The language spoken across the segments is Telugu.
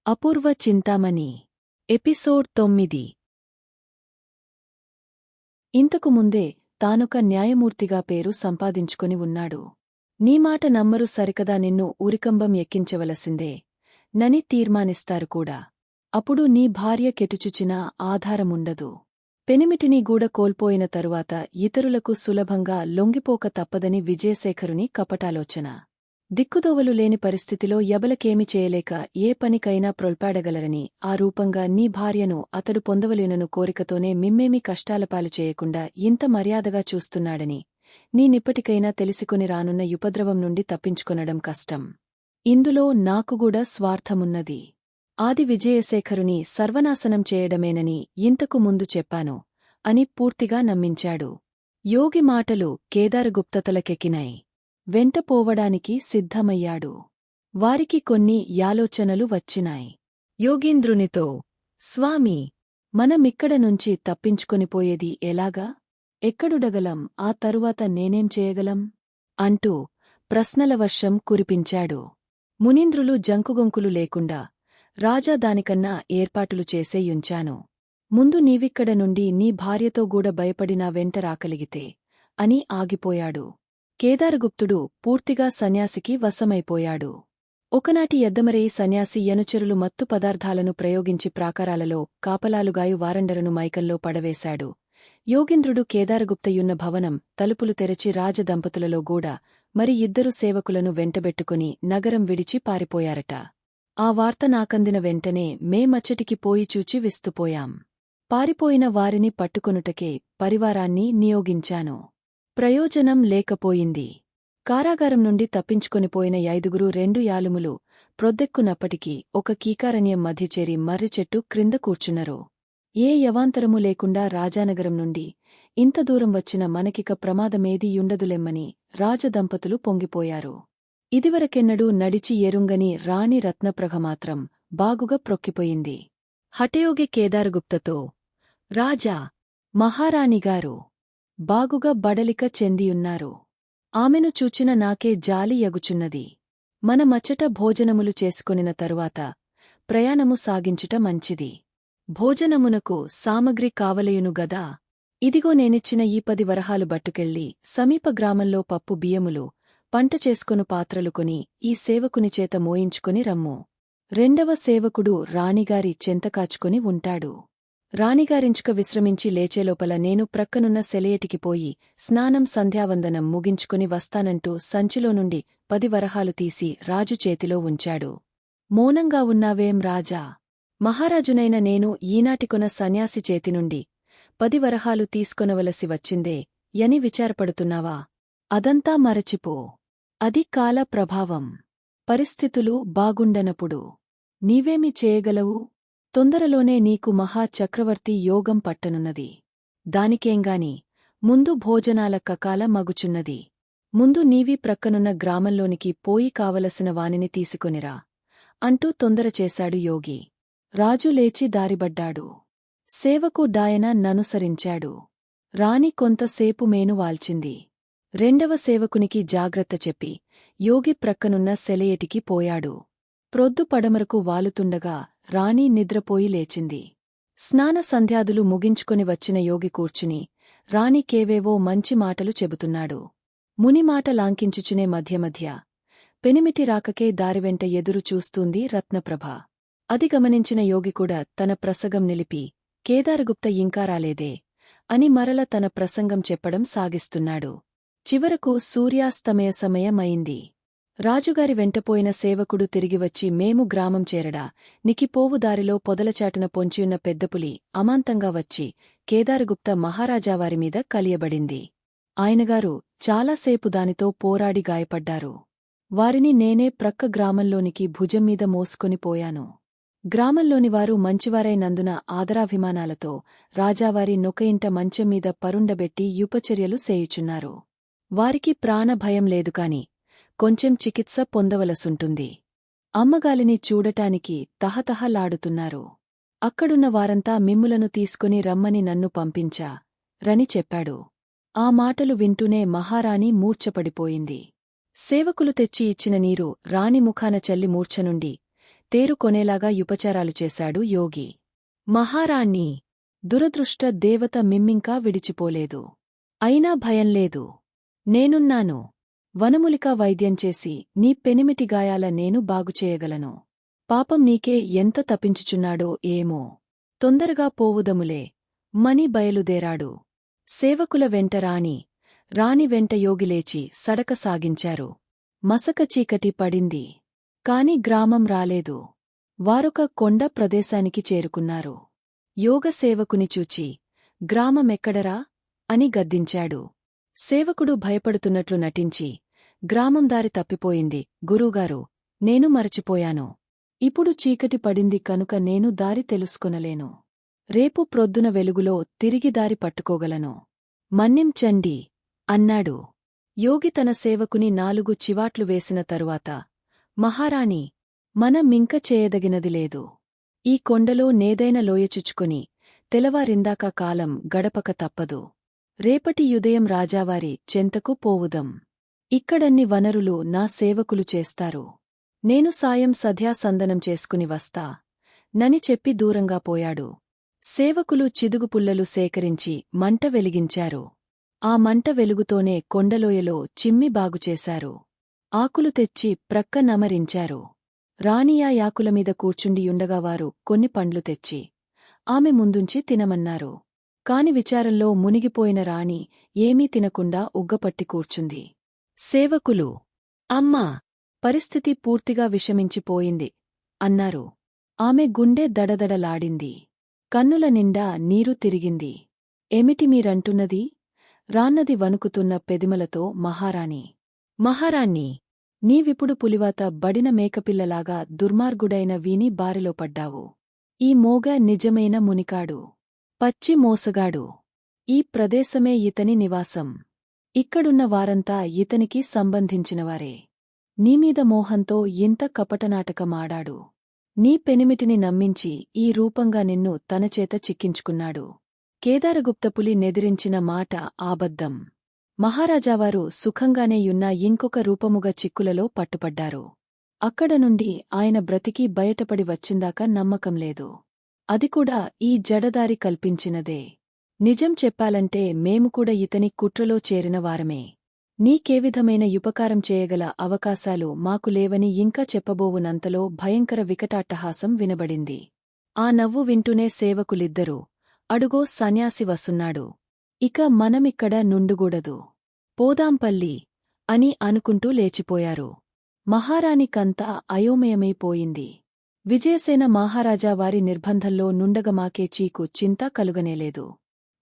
అపూర్వ చింతామణి ఎపిసోడ్ 9. ఇంతకు ముందే తానొక న్యాయమూర్తిగా పేరు సంపాదించుకొని ఉన్నాడు. నీ మాట నమ్మరు సరికదా, నిన్ను ఉరికంబం ఎక్కించవలసిందే నని తీర్మానిస్తారు కూడా. అప్పుడు నీ భార్య కెటుచుచినా ఆధారముండదు. పెనిమిటిని గూడ కోల్పోయిన తరువాత ఇతరులకు సులభంగా లొంగిపోక తప్పదని విజయశేఖరుని కపటాలోచన. దిక్కుదోవలు లేని పరిస్థితిలో యబలకేమి చేయలేక ఏ పనికైనా ప్రొల్పాడగలరని ఆ రూపంగా నీ భార్యను అతడు పొందవలేనను కోరికతోనే మిమ్మేమి కష్టాలపాలు చేయకుండా ఇంత మర్యాదగా చూస్తున్నాడని నీనిప్పటికైనా తెలిసికొని రానున్న యుపద్రవం నుండి తప్పించుకొనడం కష్టం. ఇందులో నాకుగూడా స్వార్థమున్నది. ఆది విజయశేఖరుని సర్వనాశనం చేయడమేనని ఇంతకు ముందు చెప్పాను అని పూర్తిగా నమ్మించాడు. యోగి మాటలు కేదారగుప్తతలకెక్కినాయి. వెంటపోవడానికి సిద్ధమయ్యాడు. వారికి కొన్ని యాలోచనలు వచ్చినాయి. యోగీంద్రునితో, స్వామీ, మనమిక్కడ నుంచి తప్పించుకొనిపోయేది ఎలాగా? ఎక్కడుడగలం? ఆ తరువాత నేనేం చేయగలం? అంటూ ప్రశ్నల వర్షం కురిపించాడు. మునీంద్రులు జంకుగొంకులు లేకుండా, రాజా దానికన్నా ఏర్పాటులు చేసేయుంచాను. ముందు నీవిక్కడ నుండి నీ భార్యతో గూడ భయపడి నా వెంట రాకలిగితే అని ఆగిపోయాడు. కేదారగుప్తుడు పూర్తిగా సన్యాసికి వశమైపోయాడు. ఒకనాటి ఎద్దమరేయి సన్యాసి యనుచరులు మత్తు పదార్థాలను ప్రయోగించి ప్రాకారాలలో కాపలాలుగాయు వారండరను మైకల్లో పడవేశాడు. యోగీంద్రుడు కేదారగుప్తయున్న భవనం తలుపులు తెరచి రాజదంపతులలో గూడా మరి ఇద్దరు సేవకులను వెంటబెట్టుకుని నగరం విడిచి పారిపోయారట. ఆ వార్త నాకందిన వెంటనే మేమచ్చటికి పోయి చూచి విస్తుపోయాం. పారిపోయిన వారిని పట్టుకొనుటకే పరివారాన్ని నియోగించాను. ప్రయోజనం లేకపోయింది. కారాగారం నుండి తప్పించుకొనిపోయిన 5 2 యాలుములు ప్రొద్దెక్కునప్పటికీ ఒక కీకారణ్యం మధ్య చేరి మర్రిచెట్టు క్రింద కూర్చున్నరు. ఏ యవాంతరము లేకుండా రాజానగరం నుండి ఇంత దూరం వచ్చిన మనకిక ప్రమాదమేదీ యుండదులెమ్మని రాజదంపతులు పొంగిపోయారు. ఇదివరకెన్నడూ నడిచి ఎరుంగని రాణి రత్నప్రభమాత్రం బాగుగా ప్రొక్కిపోయింది. హఠయోగి కేదారగుప్తతో, రాజా, మహారాణిగారు బాగుగా బడలిక చెందియున్నారు. ఆమెను చూచిన నాకే జాలి యగుచున్నది. మనమచ్చట భోజనములు చేసుకొనిన తరువాత ప్రయాణము సాగించుట మంచిది. భోజనమునకు సామగ్రి కావలయును గదా. ఇదిగో నేనిచ్చిన ఈ 10 వరహాలు బట్టుకెళ్ళి సమీప గ్రామంలో పప్పు బియ్యములు పంట చేసుకొను పాత్రలు కొని ఈ సేవకునిచేత మోయించుకొని రమ్ము. రెండవ సేవకుడు రాణిగారి చెంతకాచుకొని ఉంటాడు. రాణిగారించుక విశ్రమించి లేచేలోపల నేను ప్రక్కనున్న సెలయేటికి పోయి స్నానం సంధ్యావందనం ముగించుకుని వస్తానంటూ సంచిలో నుండి 10 వరహాలు తీసి రాజు చేతిలో ఉంచాడు. మౌనంగా ఉన్నావేం రాజా? మహారాజునైన నేను ఈనాటికొన సన్యాసి చేతినుండి 10 వరహాలు తీసుకొనవలసి వచ్చిందే యని విచారపడుతున్నావా? అదంతా మరచిపో. అది కాల ప్రభావం. పరిస్థితులు బాగుండనప్పుడు నీవేమి చేయగలవు? తొందరలోనే నీకు మహా చక్రవర్తి యోగం పట్టనున్నది. దానికేంగాని ముందు భోజనాల కకాల మగుచున్నది. ముందు నీవీ ప్రక్కనున్న గ్రామంలోనికి పోయి కావలసిన వానిని తీసుకొనిరా అంటూ తొందరచేశాడు యోగి. రాజు లేచి దారిబడ్డాడు. సేవకు డాయన ననుసరించాడు. రాణి కొంతసేపు మేను వాల్చింది. రెండవ సేవకునికి జాగ్రత్త చెప్పి యోగి ప్రక్కనున్న సెలయేటికి పోయాడు. ప్రొద్దు పడమరకు వాలుతుండగా రాణి నిద్రపోయి లేచింది. స్నాన సంధ్యాదులు ముగించుకొని వచ్చిన యోగి కూర్చుని రాణికేవేవో మంచి మాటలు చెబుతున్నాడు. మునిమాట లాంకించుచునే మధ్య మధ్య పెనిమిటి రాకకే దారివెంట ఎదురు చూస్తూంది రత్నప్రభ. అది గమనించిన యోగికూడా తన ప్రసంగం నిలిపి, కేదారగుప్త ఇంకా రాలేదే అని మరల తన ప్రసంగం చెప్పడం సాగిస్తున్నాడు. చివరకు సూర్యాస్తమయ సమయమైంది. రాజుగారి వెంటపోయిన సేవకుడు తిరిగివచ్చి మేము గ్రామం చేరడా నికిపోవు దారిలో పొదలచాటున పొంచియున్న పెద్దపులి అమాంతంగా వచ్చి కేదారగుప్త మహారాజావారిమీద కలియబడింది. ఆయనగారు చాలాసేపు దానితో పోరాడి గాయపడ్డారు. వారిని నేనే ప్రక్క గ్రామంలోనికి భుజంమీద మోసుకొని పోయాను. గ్రామంలోనివారు మంచివారైనందున ఆదరాభిమానాలతో రాజావారి నొకయింట మంచంమీద పరుండబెట్టి యుపచర్యలు సేయుచున్నారు. వారికి ప్రాణభయం లేదుకాని కొంచెం చికిత్స పొందవలసుంటుంది. అమ్మగాలిని చూడటానికి తహతహలాడుతున్నారు. అక్కడున్న వారంతా మిమ్ములను తీసుకుని రమ్మని నన్ను పంపించా రని చెప్పాడు. ఆ మాటలు వింటూనే మహారాణి మూర్ఛపడిపోయింది. సేవకులు తెచ్చి ఇచ్చిన నీరు రాణి ముఖాన చల్లి మూర్ఛనుండి తేరుకొనేలాగా యుపచారాలు చేశాడు యోగి. మహారాణి! దురదృష్ట దేవత మిమ్మింకా విడిచిపోలేదు. అయినా భయంలేదు. నేనున్నాను. వనములికా వైద్యం చేసి నీ పెనిమిటి గాయాల నేను బాగుచేయగలను. పాపం నీకే ఎంత తప్పించుచున్నాడో ఏమో. తొందరగా పోవుదములే మని బయలుదేరాడు. సేవకుల వెంట రాణి వెంట యోగిలేచి సడక సాగించారు. మసక చీకటి పడింది. కాని గ్రామం రాలేదు. వారొక కొండ ప్రదేశానికి చేరుకున్నారు. యోగ సేవకుని చూచి, గ్రామమెక్కడరా? అని గద్దించాడు. సేవకుడు భయపడుతున్నట్లు నటించి, గ్రామం దారి తప్పిపోయింది గురూగారు, నేను మరచిపోయాను. ఇప్పుడు చీకటి పడింది కనుక నేను దారి తెలుసుకొనలేను. రేపు ప్రొద్దున వెలుగులో తిరిగి దారి పట్టుకోగలను. మన్నించండి అన్నాడు. యోగి తన సేవకుని 4 చివాట్లు వేసిన తరువాత, మహారాణి! మనమింక చేయదగినది లేదు. ఈ కొండలో నేదైన లోయచుచుకొని తెలవారిందాక కాలం గడపక తప్పదు. రేపటి యుదయం రాజావారి చెంతకు పోవుదం. ఇక్కడన్ని వనరులు నా సేవకులు చేస్తారు. నేను సాయం సంధ్యాసందనం చేసుకుని వస్తా నని చెప్పి దూరంగా పోయాడు. సేవకులు చిదుగుపుల్లలు సేకరించి మంట వెలిగించారు. ఆ మంట వెలుగుతోనే కొండలోయలో చిమ్మి బాగుచేశారు. ఆకులు తెచ్చి ప్రక్క నమరించారు. రాణియా యాకులమీద కూర్చుండియుండగా వారు కొన్ని పండ్లు తెచ్చి ఆమె ముందుంచి తినమన్నారు. కాని విచారంలో మునిగిపోయిన రాణి ఏమీ తినకుండా ఉగ్గపట్టి కూర్చుంది. సేవకులు, అమ్మా! పరిస్థితి పూర్తిగా విషమించిపోయింది అన్నారు. ఆమె గుండె దడదడలాడింది. కన్నుల నిండా నీరు తిరిగింది. ఏమిటి మీరంటున్నది? రాన్నది వణుకుతున్న పెదిమలతో మహారాణి. మహారాణి! నీవిప్పుడు పులివాత బడిన మేకపిల్లలాగా దుర్మార్గుడైన వీని బారిలో పడ్డావు. ఈ మోగ నిజమైన మునికాడు. పచ్చి మోసగాడు. ఈ ప్రదేశమే ఇతని నివాసం. ఇక్కడున్న వారంతా ఇతనికి సంబంధించినవారే. నీమీద మోహంతో ఇంత కపటనాటకమాడాడు. నీ పెనిమిటిని నమ్మించి ఈ రూపంగా నిన్ను తనచేత చిక్కించుకున్నాడు. కేదారగుప్తపులి నెదిరించిన మాట ఆబద్దం. మహారాజావారు సుఖంగానే యున్న ఇంకొక రూపముగా చిక్కులలో పట్టుపడ్డారు. అక్కడ నుండి ఆయన బ్రతికి బయటపడి వచ్చిందాకా నమ్మకం లేదు. అది కూడా ఈ జడదారి కల్పించినదే. నిజం చెప్పాలంటే మేము కూడా ఇతని కుట్రలో చేరిన వారమే. నీకేవిధమైన యుపకారం చేయగల అవకాశాలు మాకు లేవని ఇంకా చెప్పబోవునంతలో భయంకర వికటాట్టహాసం వినబడింది. ఆ నవ్వు వింటూనే సేవకులిద్దరూ, అడుగో సన్యాసి వస్తున్నాడు. ఇక మనమిక్కడ నుండుగూడదు. పోదాంపల్లి అని అనుకుంటూ లేచిపోయారు. మహారాణికంతా అయోమయమైపోయింది. విజయసేన మహారాజా వారి నిర్బంధంలో నుండగమాకే చీకు చింత కలుగనేలేదు.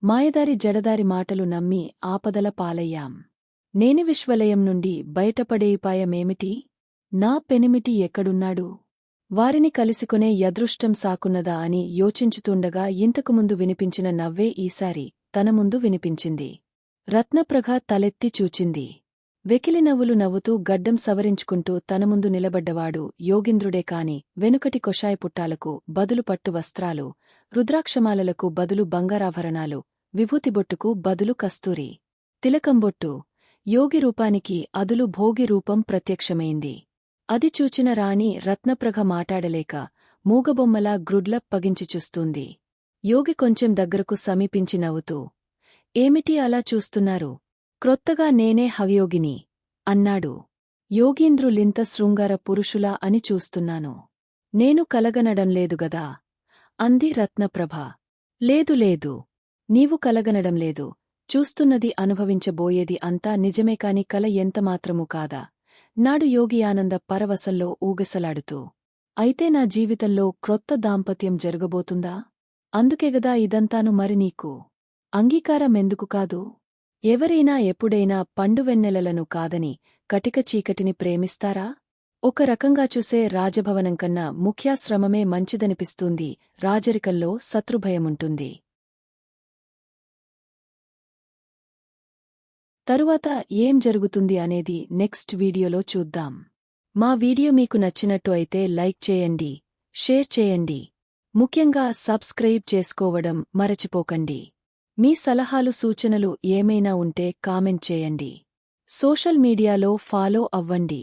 మాయదారి జడదారి మాటలు నమ్మి ఆపదల పాలయ్యాం. నేని విశ్వలయం నుండి బయటపడేయుపాయమేమిటి? నా పెనిమిటి ఎక్కడున్నాడు? వారిని కలిసికొనే యదృష్టం సాకున్నదా అని యోచించుతుండగా ఇంతకుముందు వినిపించిన నవ్వే ఈసారి తన ముందు వినిపించింది. రత్నప్రభ తలెత్తి చూచింది. వెకిలి నవ్వులు నవ్వుతూ గడ్డం సవరించుకుంటూ తన ముందు నిలబడ్డవాడు యోగీంద్రుడే కాని వెనుకటి కొషాయపుట్టాలకు బదులు పట్టు వస్త్రాలు, రుద్రాక్షమాలలకు బదులు బంగారాభరణాలు, విభూతిబొట్టుకు బదులు కస్తూరి తిలకంబొట్టు, యోగి రూపానికి అదులు భోగి రూపం ప్రత్యక్షమైంది. అది చూచిన రాణి రత్నప్రభ మాటాడలేక మూగబొమ్మలా గ్రుడ్ల పగించి చూస్తుంది. యోగి కొంచెం దగ్గరకు సమీపించి నవ్వుతూ, ఏమిటి అలా చూస్తున్నారు? క్రొత్తగా నేనే హగయోగిని అన్నాడు. యోగీంద్రులింత శృంగార పురుషులా అని చూస్తున్నాను. నేను కలగనడంలేదుగదా అంది రత్నప్రభ. లేదు లేదు, నీవు కలగనడంలేదు. చూస్తున్నది అనుభవించబోయేది అంతా నిజమేకాని కల ఎంతమాత్రమూ కాదా నాడు యోగి ఆనంద పరవశంలో ఊగసలాడుతూ. అయితే నా జీవితంలో క్రొత్త దాంపత్యం జరగబోతుందా? అందుకేగదా ఇదంతాను. మరి నీకు అంగీకారమెందుకు కాదు? ఎవరైనా ఎప్పుడైనా పండువెన్నెలలను కాదని కటిక చీకటిని ప్రేమిస్తారా? ఒక రకంగా చూసే రాజభవనం కన్నా ముఖ్యాశ్రమమే మంచిదనిపిస్తుంది. రాజరికంలో శత్రుభయముంటుంది. తరువాత ఏం జరుగుతుంది అనేది నెక్స్ట్ వీడియోలో చూద్దాం. మా వీడియో మీకు నచ్చినట్టు అయితే లైక్ చేయండి, షేర్ చేయండి. ముఖ్యంగా సబ్స్క్రైబ్ చేసుకోవడం మరచిపోకండి. మీ సలహాలు సూచనలు ఏమైనా ఉంటే కామెంట్ చేయండి. సోషల్ మీడియాలో ఫాలో అవ్వండి.